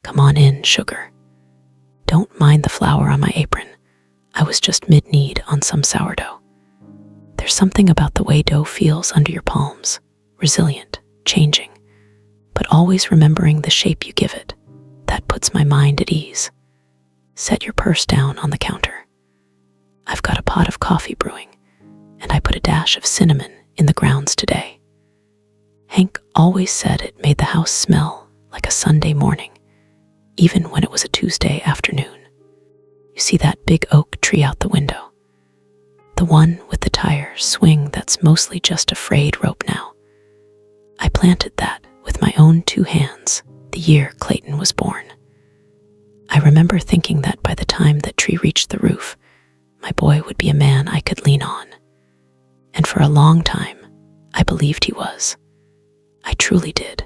"Come on in, sugar. Don't mind the flour on my apron. I was just mid-knead on some sourdough." There's something about the way dough feels under your palms, resilient, changing, but always remembering the shape you give it. That puts my mind at ease. Set your purse down on the counter. I've got a pot of coffee brewing, and I put a dash of cinnamon in the grounds today. Hank always said it made the house smell like a Sunday morning, even when it was a Tuesday afternoon. You see that big oak tree out the window? The one with the tire swing that's mostly just a frayed rope now. I planted that with my own 2 hands the year Clayton was born. I remember thinking that by the time that tree reached the roof, my boy would be a man I could lean on. And for a long time, I believed he was. I truly did.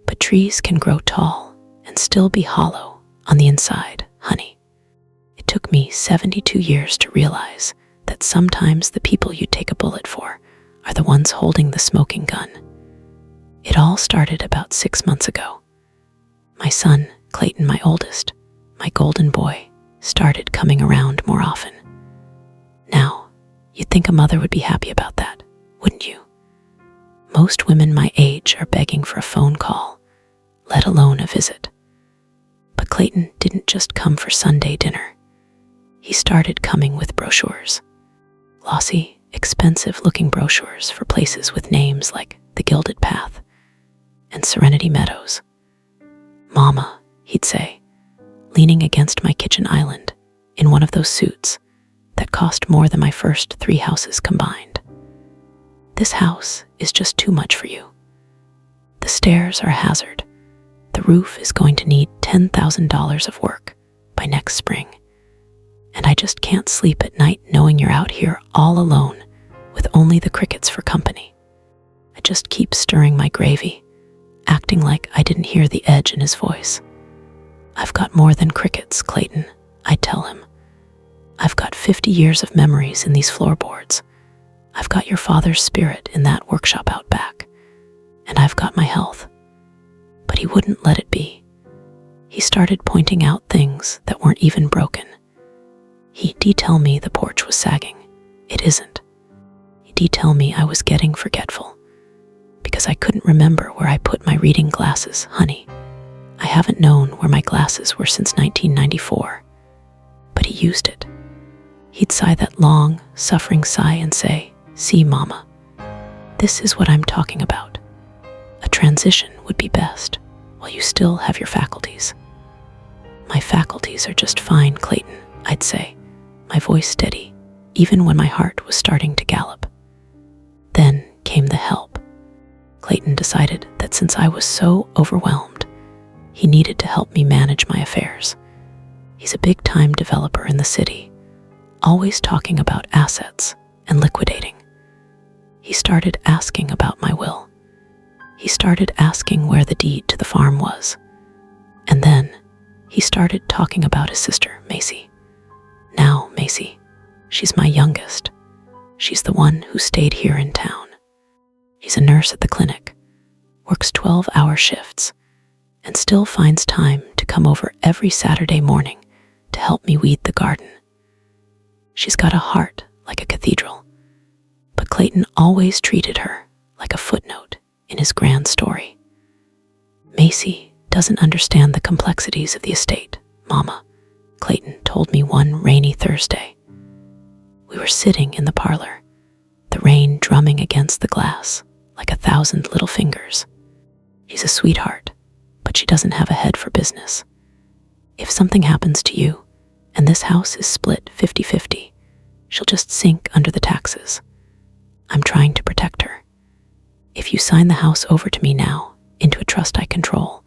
But trees can grow tall and still be hollow on the inside, honey. It took me 72 years to realize that sometimes the people you take a bullet for are the ones holding the smoking gun. It all started about 6 months ago. My son, Clayton, my oldest, my golden boy, started coming around more often. Now, you'd think a mother would be happy about that, wouldn't you? Most women my age are begging for a phone call, let alone a visit. But Clayton didn't just come for Sunday dinner. He started coming with brochures. Glossy, expensive-looking brochures for places with names like The Gilded Path and Serenity Meadows. "Mama," he'd say, leaning against my kitchen island in one of those suits that cost more than my first 3 houses combined. "This house is just too much for you. The stairs are a hazard. The roof is going to need $10,000 of work by next spring. And I just can't sleep at night knowing you're out here all alone with only the crickets for company." I just keep stirring my gravy, acting like I didn't hear the edge in his voice. "I've got more than crickets, Clayton," I tell him. "I've got 50 years of memories in these floorboards. I've got your father's spirit in that workshop out back. And I've got my health." But he wouldn't let it be. He started pointing out things that weren't even broken. He'd tell me the porch was sagging. It isn't. He'd tell me I was getting forgetful because I couldn't remember where I put my reading glasses, honey. I haven't known where my glasses were since 1994. But he used it. He'd sigh that long, suffering sigh and say, "See, Mama, this is what I'm talking about. A transition would be best while you still have your faculties." "My faculties are just fine, Clayton," I'd say, my voice steady, even when my heart was starting to gallop. Then came the help. Clayton decided that since I was so overwhelmed, he needed to help me manage my affairs. He's a big-time developer in the city, always talking about assets and liquidating. He started asking about my will. He started asking where the deed to the farm was. And then he started talking about his sister, Macy. Now, Macy, she's my youngest. She's the one who stayed here in town. She's a nurse at the clinic, works 12-hour shifts, and still finds time to come over every Saturday morning to help me weed the garden. She's got a heart like a cathedral, but Clayton always treated her like a footnote in his grand story. "Macy doesn't understand the complexities of the estate, Mama," Clayton told me one rainy Thursday. We were sitting in the parlor, the rain drumming against the glass like 1,000 little fingers. "She's a sweetheart, but she doesn't have a head for business. If something happens to you, and this house is split 50-50, she'll just sink under the taxes. I'm trying to protect her. If you sign the house over to me now, into a trust I control,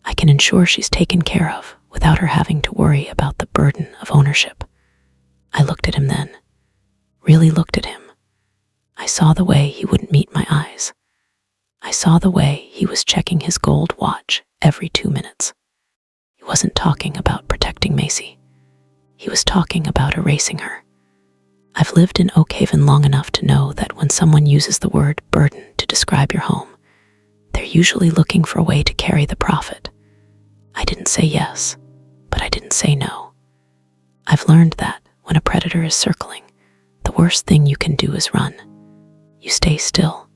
I can ensure she's taken care of without her having to worry about the burden of ownership." I looked at him then, really looked at him. I saw the way he wouldn't meet my eyes. I saw the way he was checking his gold watch every 2 minutes. He wasn't talking about protecting Macy. He was talking about erasing her. I've lived in Oakhaven long enough to know that when someone uses the word burden to describe your home, they're usually looking for a way to carry the profit. I didn't didn't say yes, but I didn't say no. I've learned that when a predator is circling, the worst thing you can do is run. You stay still.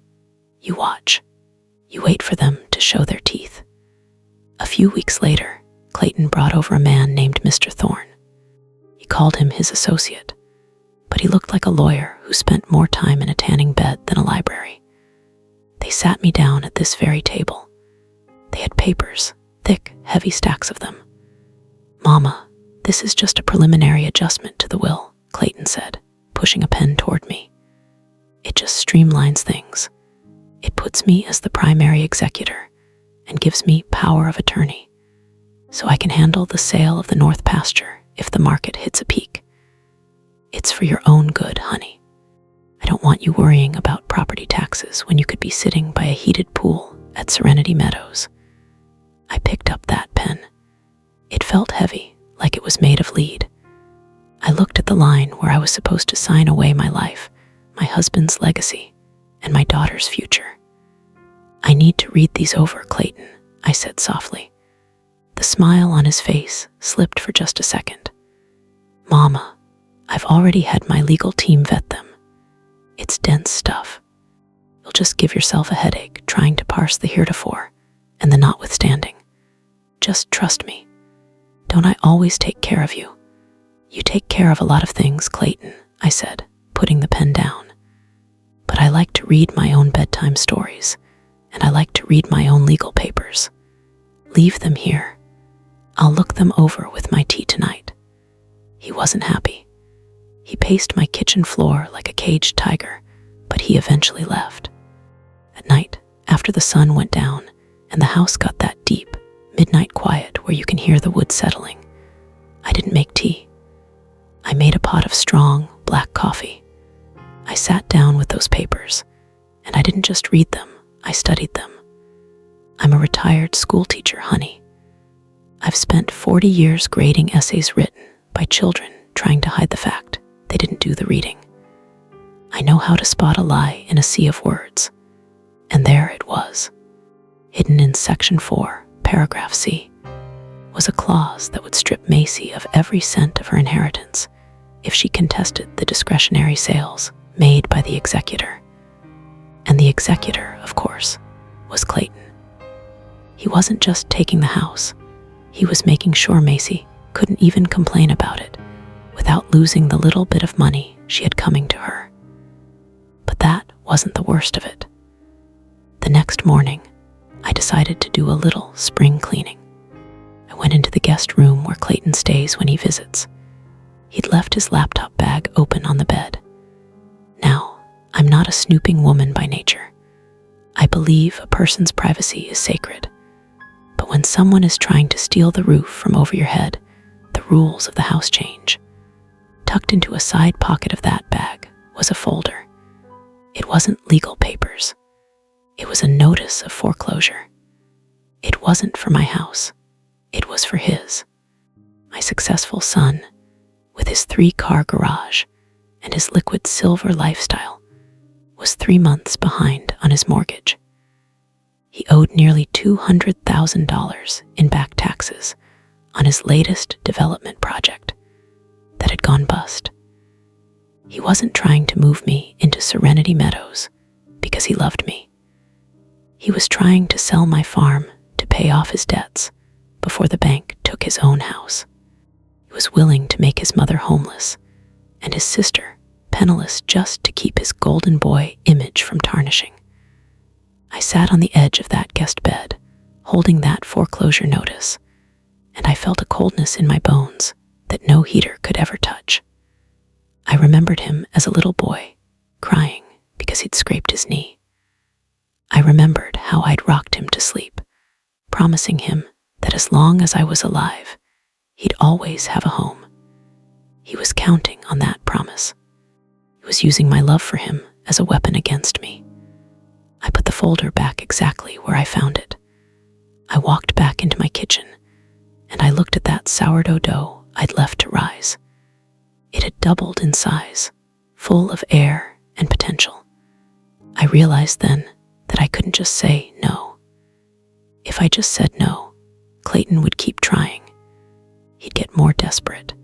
You watch. You wait for them to show their teeth. A few weeks later, Clayton brought over a man named Mr. Thorne. He called him his associate, but he looked like a lawyer who spent more time in a tanning bed than a library. They sat me down at this very table. They had papers, thick, heavy stacks of them. "Mama, this is just a preliminary adjustment to the will," Clayton said, pushing a pen toward me. "It just streamlines things. It puts me as the primary executor and gives me power of attorney, so I can handle the sale of the North Pasture if the market hits a peak. It's for your own good, honey. I don't want you worrying about property taxes when you could be sitting by a heated pool at Serenity Meadows." I picked up that pen. It felt heavy, like it was made of lead. I looked at the line where I was supposed to sign away my life, my husband's legacy, and my daughter's future. "I need to read these over, Clayton," I said softly. The smile on his face slipped for just a second. "Mama, I've already had my legal team vet them. It's dense stuff. You'll just give yourself a headache trying to parse the heretofore and the notwithstanding. Just trust me. Don't I always take care of you?" "You take care of a lot of things, Clayton," I said, putting the pen down. "But I like to read my own bedtime stories, and I like to read my own legal papers. Leave them here. I'll look them over with my tea tonight." He wasn't happy. He paced my kitchen floor like a caged tiger, but he eventually left. At night, after the sun went down and the house got that deep, midnight quiet where you can hear the wood settling, I didn't make tea. I made a pot of strong, black coffee. I sat down with those papers, and I didn't just read them, I studied them. I'm a retired school teacher, honey. I've spent 40 years grading essays written by children trying to hide the fact they didn't do the reading. I know how to spot a lie in a sea of words. And there it was. Hidden in Section 4, Paragraph C, was a clause that would strip Macy of every cent of her inheritance if she contested the discretionary sales made by the executor. And the executor, of course, was Clayton. He wasn't just taking the house. He was making sure Macy couldn't even complain about it without losing the little bit of money she had coming to her. But that wasn't the worst of it. The next morning, I decided to do a little spring cleaning. I went into the guest room where Clayton stays when he visits. He'd left his laptop bag open on the bed. Now, I'm not a snooping woman by nature. I believe a person's privacy is sacred. But when someone is trying to steal the roof from over your head, the rules of the house change. Tucked into a side pocket of that bag was a folder. It wasn't legal papers. It was a notice of foreclosure. It wasn't for my house. It was for his. My successful son, with his 3-car garage and his liquid silver lifestyle, was 3 months behind on his mortgage. He owed nearly $200,000 in back taxes on his latest development project that had gone bust. He wasn't trying to move me into Serenity Meadows because he loved me. He was trying to sell my farm to pay off his debts before the bank took his own house. He was willing to make his mother homeless and his sister penniless just to keep his golden boy image from tarnishing. I sat on the edge of that guest bed, holding that foreclosure notice, and I felt a coldness in my bones that no heater could ever touch. I remembered him as a little boy, crying because he'd scraped his knee. I remembered how I'd rocked him to sleep, promising him that as long as I was alive, he'd always have a home. He was counting on that promise. He was using my love for him as a weapon against me. I put the folder back exactly where I found it. I walked back into my kitchen, and I looked at that sourdough dough I'd left to rise. It had doubled in size, full of air and potential. I realized then that I couldn't just say no. If I just said no, Clayton would keep trying. He'd get more desperate.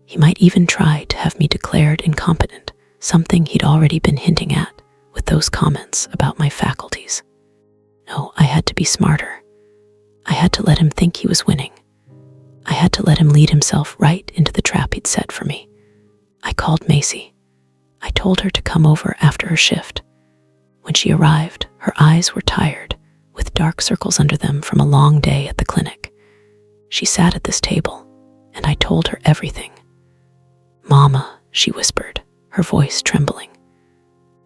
He might even try to have me declared incompetent, something he'd already been hinting at with those comments about my faculties. No, I had to be smarter. I had to let him think he was winning. I had to let him lead himself right into the trap he'd set for me. I called Macy. I told her to come over after her shift. When she arrived, her eyes were tired, with dark circles under them from a long day at the clinic. She sat at this table, and I told her everything. "Mama," she whispered, her voice trembling.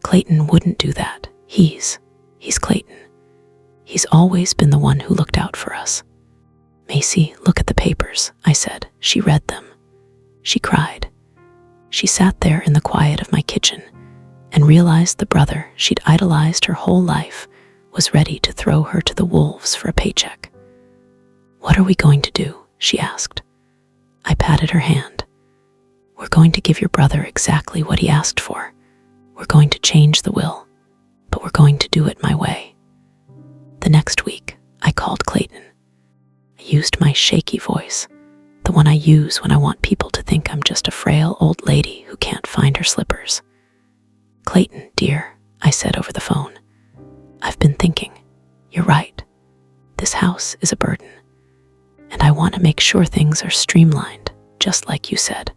"Clayton wouldn't do that. He's Clayton. He's always been the one who looked out for us." "Macy, look at the papers," I said. She read them. She cried. She sat there in the quiet of my kitchen and realized the brother she'd idolized her whole life was ready to throw her to the wolves for a paycheck. "What are we going to do?" she asked. I patted her hand. "We're going to give your brother exactly what he asked for. We're going to change the will, but we're going to do it my way." The next week, I called Clayton. I used my shaky voice, the one I use when I want people to think I'm just a frail old lady who can't find her slippers. "Clayton, dear," I said over the phone, "I've been thinking. You're right. This house is a burden, and I want to make sure things are streamlined, just like you said.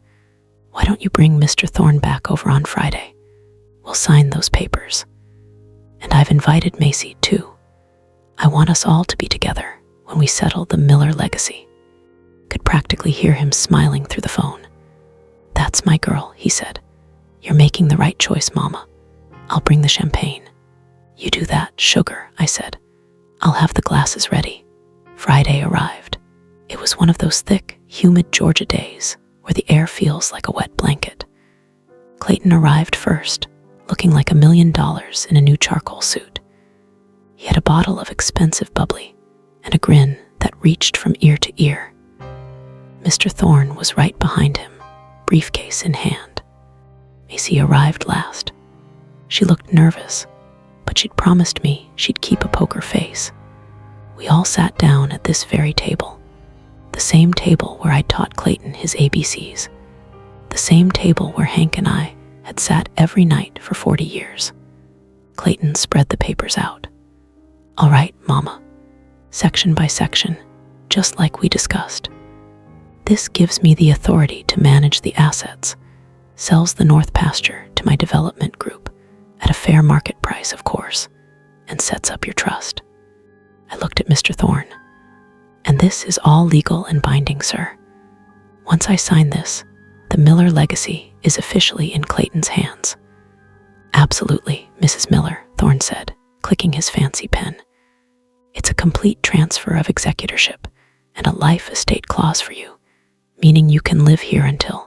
Why don't you bring Mr. Thorne back over on Friday? We'll sign those papers. And I've invited Macy, too. I want us all to be together when we settle the Miller legacy." Could practically hear him smiling through the phone. "That's my girl," he said. "You're making the right choice, Mama. I'll bring the champagne." "You do that, sugar," I said. "I'll have the glasses ready." Friday arrived. It was one of those thick, humid Georgia days where the air feels like a wet blanket. Clayton arrived first, looking like $1 million in a new charcoal suit. He had a bottle of expensive bubbly and a grin that reached from ear to ear. Mr. Thorne was right behind him, briefcase in hand. Macy arrived last. She looked nervous, but she'd promised me she'd keep a poker face. We all sat down at this very table, the same table where I'd taught Clayton his ABCs, the same table where Hank and I had sat every night for 40 years. Clayton spread the papers out. "All right, Mama, section by section, just like we discussed. This gives me the authority to manage the assets, sells the North Pasture to my development group at a fair market price, of course, and sets up your trust." I looked at Mr. Thorne. "And this is all legal and binding, sir. Once I sign this, the Miller legacy is officially in Clayton's hands." "Absolutely, Mrs. Miller," Thorne said, clicking his fancy pen. "It's a complete transfer of executorship and a life estate clause for you, meaning you can live here until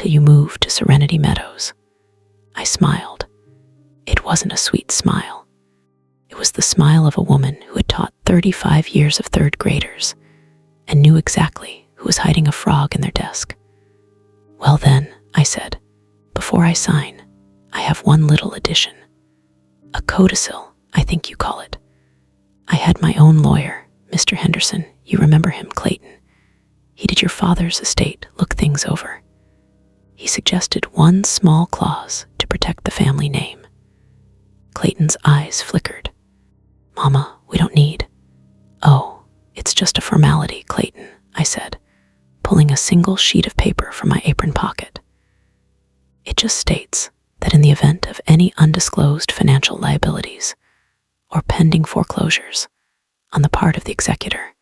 you move to Serenity Meadows." I smiled. It wasn't a sweet smile. It was the smile of a woman who had taught 35 years of third graders and knew exactly who was hiding a frog in their desk. "Well then," I said, "before I sign, I have one little addition. A codicil, I think you call it. I had my own lawyer, Mr. Henderson. You remember him, Clayton. He did your father's estate look things over. He suggested one small clause to protect the family name." Clayton's eyes flickered. "Mama, we don't need." "Oh, it's just a formality, Clayton," I said, pulling a single sheet of paper from my apron pocket. "It just states that in the event of any undisclosed financial liabilities or pending foreclosures on the part of the executor,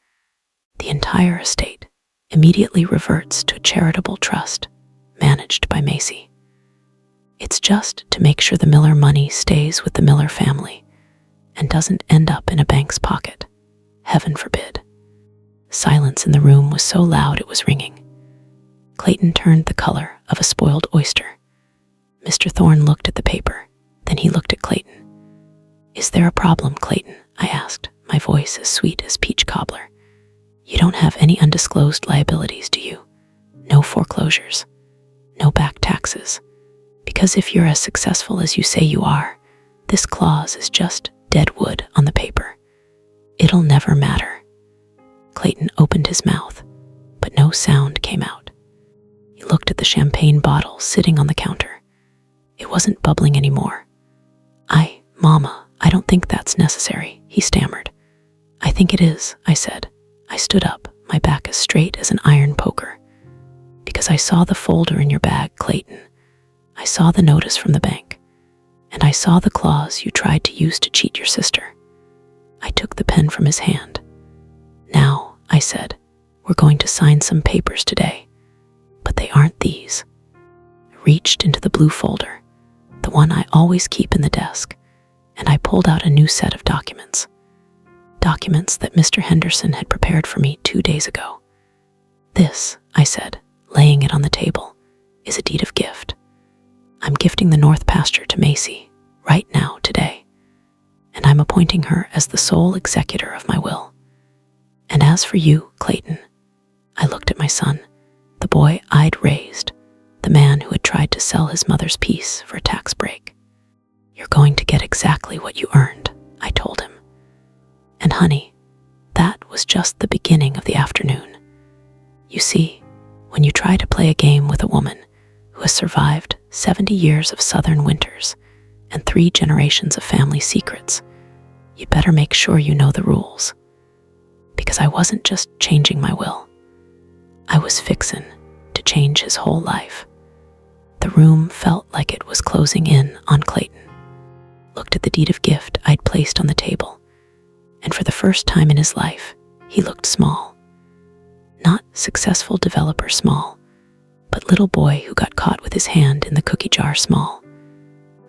the entire estate immediately reverts to a charitable trust managed by Macy. It's just to make sure the Miller money stays with the Miller family and doesn't end up in a bank's pocket. Heaven forbid." Silence in the room was so loud it was ringing. Clayton turned the color of a spoiled oyster. Mr. Thorne looked at the paper, then he looked at Clayton. "Is there a problem, Clayton?" I asked, my voice as sweet as peach cobbler. "You don't have any undisclosed liabilities, do you? No foreclosures? No back taxes? Because if you're as successful as you say you are, this clause is just dead wood on the paper. It'll never matter." Clayton opened his mouth, but no sound came out. He looked at the champagne bottle sitting on the counter. It wasn't bubbling anymore. Mama, I don't think that's necessary, he stammered. I think it is, I said. I stood up, my back as straight as an iron poker. Because I saw the folder in your bag, Clayton. I saw the notice from the bank. And I saw the clause you tried to use to cheat your sister. I took the pen from his hand. Now, I said, we're going to sign some papers today. But they aren't these. I reached into the blue folder, the one I always keep in the desk, and I pulled out a new set of documents. Documents that Mr. Henderson had prepared for me 2 days ago. This, I said, laying it on the table, is a deed of gift. I'm gifting the north pasture to Macy, right now, today. And I'm appointing her as the sole executor of my will. And as for you, Clayton, I looked at my son, the boy I'd raised, the man who had tried to sell his mother's peace for a tax break. You're going to get exactly what you earned, I told him. And honey, that was just the beginning of the afternoon. You see, when you try to play a game with a woman who has survived 70 years of southern winters and 3 generations of family secrets, you better make sure you know the rules. Because I wasn't just changing my will. I was fixin' to change his whole life. The room felt like it was closing in on Clayton. Looked at the deed of gift I'd placed on the table, and for the first time in his life, he looked small. Not successful developer small, but little boy who got caught with his hand in the cookie jar small.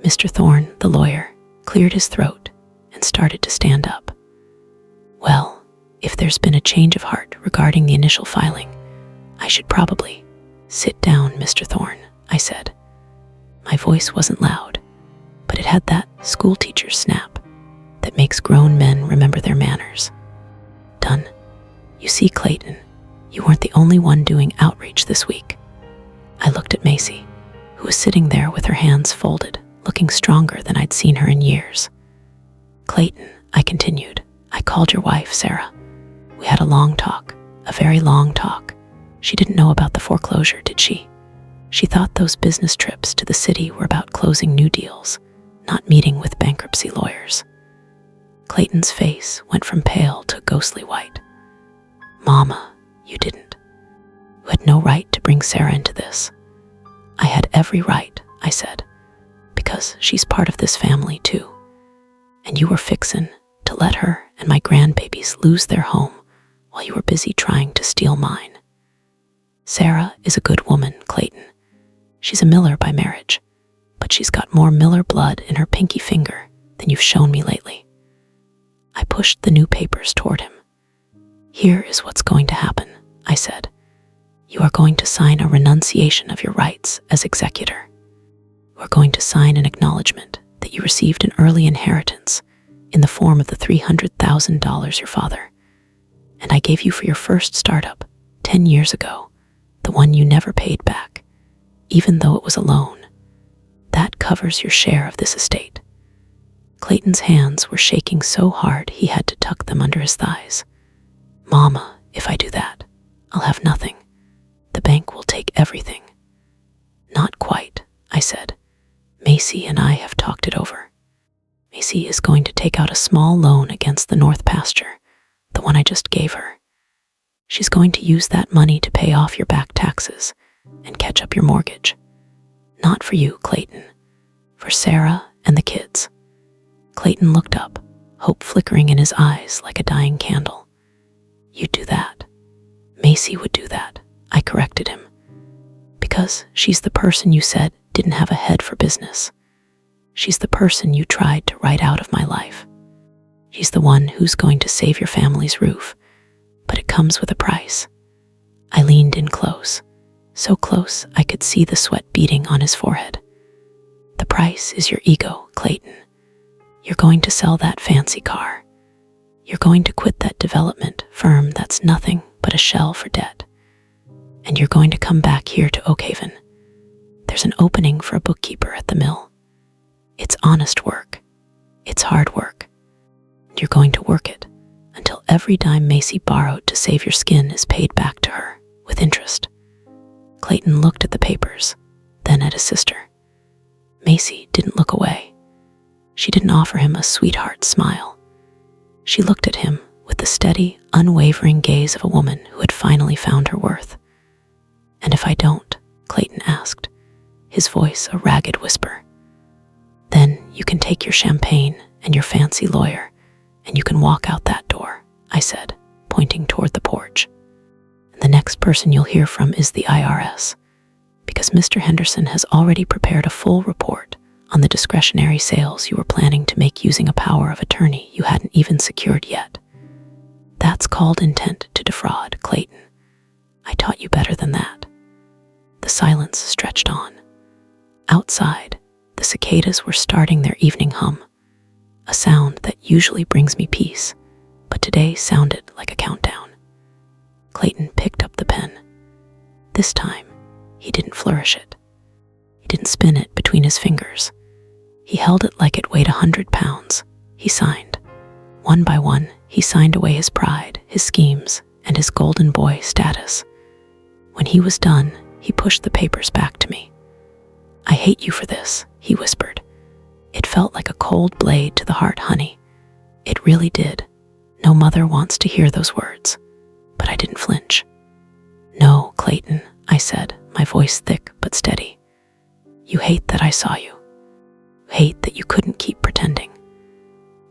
Mr. Thorne, the lawyer, cleared his throat and started to stand up. Well, if there's been a change of heart regarding the initial filing, I should probably sit down, Mr. Thorne, I said. My voice wasn't loud, but it had that schoolteacher snap that makes grown men remember their manners. Done. You see, Clayton, you weren't the only one doing outreach this week. I looked at Macy, who was sitting there with her hands folded, looking stronger than I'd seen her in years. Clayton, I continued, I called your wife, Sarah. We had a long talk, a very long talk. She didn't know about the foreclosure, did she? She thought those business trips to the city were about closing new deals, not meeting with bankruptcy lawyers. Clayton's face went from pale to ghostly white. Mama, you didn't. You had no right to bring Sarah into this. I had every right, I said, because she's part of this family too. And you were fixin' to let her and my grandbabies lose their home while you were busy trying to steal mine. Sarah is a good woman, Clayton. She's a Miller by marriage, but she's got more Miller blood in her pinky finger than you've shown me lately. I pushed the new papers toward him. Here is what's going to happen, I said. You are going to sign a renunciation of your rights as executor. You are going to sign an acknowledgement that you received an early inheritance in the form of the $300,000 your father, and I gave you for your first startup 10 years ago, the one you never paid back, even though it was a loan. That covers your share of this estate. Clayton's hands were shaking so hard he had to tuck them under his thighs. Mama, if I do that, I'll have nothing. The bank will take everything. Not quite, I said. Macy and I have talked it over. Macy is going to take out a small loan against the north pasture, the one I just gave her. She's going to use that money to pay off your back taxes and catch up your mortgage. Not for you, Clayton. For Sarah and the kids. Clayton looked up, hope flickering in his eyes like a dying candle. You'd do that. Macy would do that, I corrected him. Because she's the person you said didn't have a head for business. She's the person you tried to write out of my life. She's the one who's going to save your family's roof, but it comes with a price. I leaned in close, so close I could see the sweat beading on his forehead. The price is your ego, Clayton. You're going to sell that fancy car. You're going to quit that development firm that's nothing but a shell for debt. And you're going to come back here to Oakhaven. There's an opening for a bookkeeper at the mill. It's honest work. It's hard work. And you're going to work it until every dime Macy borrowed to save your skin is paid back to her with interest. Clayton looked at the papers, then at his sister. Macy didn't look away. She didn't offer him a sweetheart smile. She looked at him with the steady, unwavering gaze of a woman who had finally found her worth. "And if I don't?" Clayton asked, his voice a ragged whisper. "Then you can take your champagne and your fancy lawyer, and you can walk out that door," I said, pointing toward the porch. "And the next person you'll hear from is the IRS, because Mr. Henderson has already prepared a full report on the discretionary sales you were planning to make using a power of attorney you hadn't even secured yet. That's called intent to defraud, Clayton. I taught you better than that." The silence stretched on. Outside, the cicadas were starting their evening hum, a sound that usually brings me peace, but today sounded like a countdown. Clayton picked up the pen. This time, he didn't flourish it. He didn't spin it between his fingers. He held it like it weighed 100 pounds. He signed. One by one, he signed away his pride, his schemes, and his golden boy status. When he was done, he pushed the papers back to me. "I hate you for this," he whispered. It felt like a cold blade to the heart, honey. It really did. No mother wants to hear those words. But I didn't flinch. "No, Clayton," I said, my voice thick but steady. "You hate that I saw you. Hate that you couldn't keep pretending.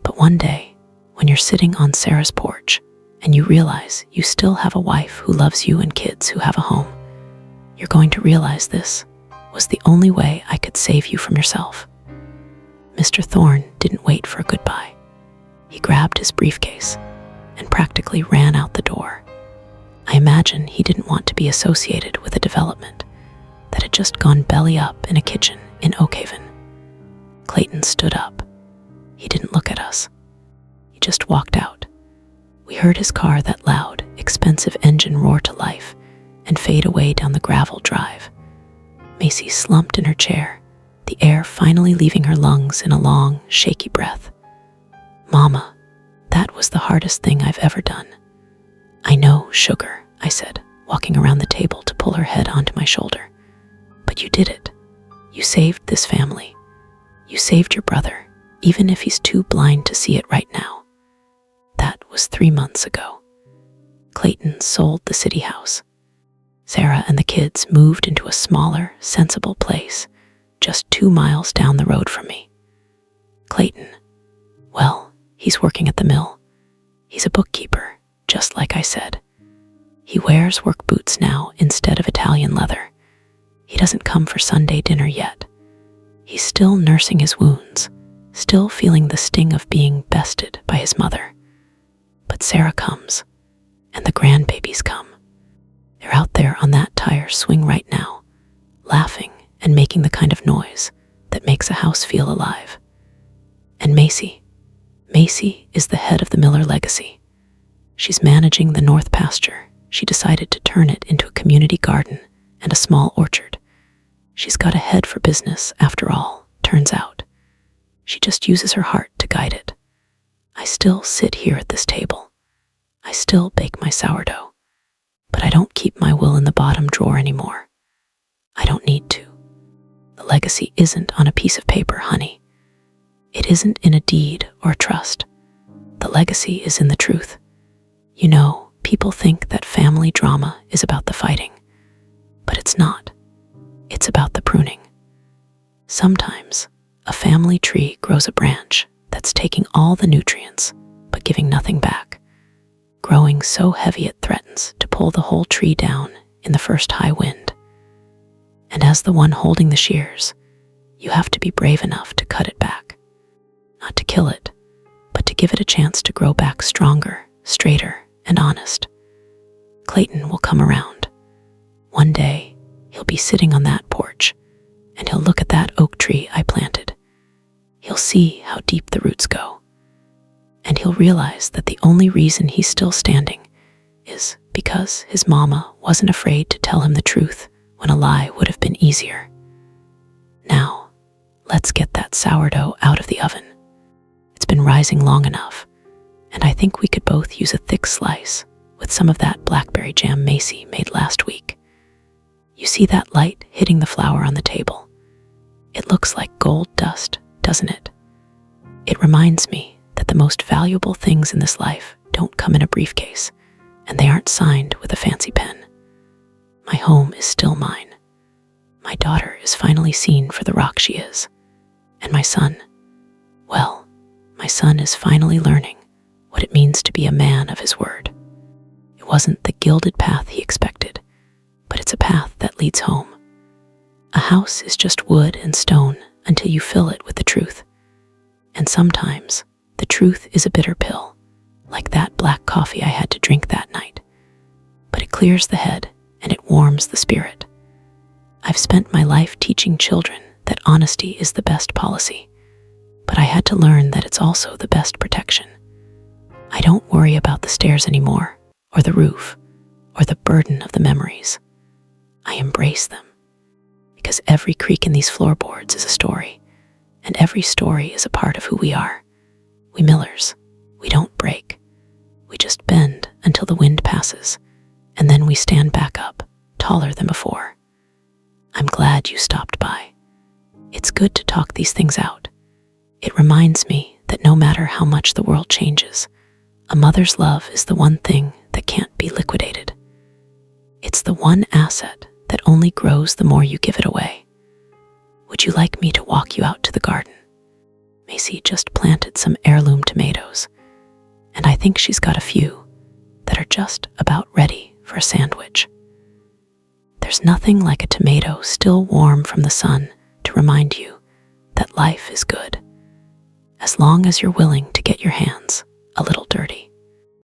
But one day, when you're sitting on Sarah's porch and you realize you still have a wife who loves you and kids who have a home, you're going to realize this was the only way I could save you from yourself." Mr. Thorne didn't wait for a goodbye. He grabbed his briefcase and practically ran out the door. I imagine he didn't want to be associated with a development that had just gone belly up in a kitchen in Oakhaven. Clayton stood up. He didn't look at us. He just walked out. We heard his car, that loud, expensive engine, roar to life and fade away down the gravel drive. Macy slumped in her chair, the air finally leaving her lungs in a long, shaky breath. "Mama, that was the hardest thing I've ever done." "I know, sugar," I said, walking around the table to pull her head onto my shoulder. "But you did it. You saved this family. You saved your brother, even if he's too blind to see it right now." That was 3 months ago. Clayton sold the city house. Sarah and the kids moved into a smaller, sensible place just 2 miles down the road from me. Clayton, well, he's working at the mill. He's a bookkeeper, just like I said. He wears work boots now instead of Italian leather. He doesn't come for Sunday dinner yet. He's still nursing his wounds, still feeling the sting of being bested by his mother. But Sarah comes, and the grandbabies come. They're out there on that tire swing right now, laughing and making the kind of noise that makes a house feel alive. And Macy is the head of the Miller legacy. She's managing the north pasture. She decided to turn it into a community garden and a small orchard. She's got a head for business, after all, turns out. She just uses her heart to guide it. I still sit here at this table. I still bake my sourdough. But I don't keep my will in the bottom drawer anymore. I don't need to. The legacy isn't on a piece of paper, honey. It isn't in a deed or a trust. The legacy is in the truth. You know, people think that family drama is about the fighting, but it's not. It's about the pruning. Sometimes a family tree grows a branch that's taking all the nutrients, but giving nothing back, growing so heavy it threatens to pull the whole tree down in the first high wind. And as the one holding the shears, you have to be brave enough to cut it back. Not to kill it, but to give it a chance to grow back stronger, straighter, and honest. Clayton will come around. One day, he'll be sitting on that porch, and he'll look at that oak tree I planted. He'll see how deep the roots go. And he'll realize that the only reason he's still standing is because his mama wasn't afraid to tell him the truth when a lie would have been easier. Now, let's get that sourdough out of the oven. It's been rising long enough, And I think we could both use a thick slice with some of that blackberry jam Macy made last week. You see that light hitting the flour on the table? It looks like gold dust, doesn't it? It reminds me that the most valuable things in this life don't come in a briefcase, and they aren't signed with a fancy pen. My home is still mine. My daughter is finally seen for the rock she is. And my son, well, my son is finally learning what it means to be a man of his word. It wasn't the gilded path he expected, but it's a path that leads home. A house is just wood and stone until you fill it with the truth. And sometimes the truth is a bitter pill, like that black coffee I had to drink that night. But it clears the head and it warms the spirit. I've spent my life teaching children that honesty is the best policy, but I had to learn that it's also the best protection. I don't worry about the stairs anymore, or the roof, or the burden of the memories. I embrace them, because every creak in these floorboards is a story, and every story is a part of who we are. We Millers, we don't break. We just bend until the wind passes, and then we stand back up, taller than before. I'm glad you stopped by. It's good to talk these things out. It reminds me that no matter how much the world changes, a mother's love is the one thing that can't be liquidated. It's the one asset that only grows the more you give it away. Would you like me to walk you out to the garden? Macy just planted some heirloom tomatoes, and I think she's got a few that are just about ready for a sandwich. There's nothing like a tomato still warm from the sun to remind you that life is good, as long as you're willing to get your hands a little dirty.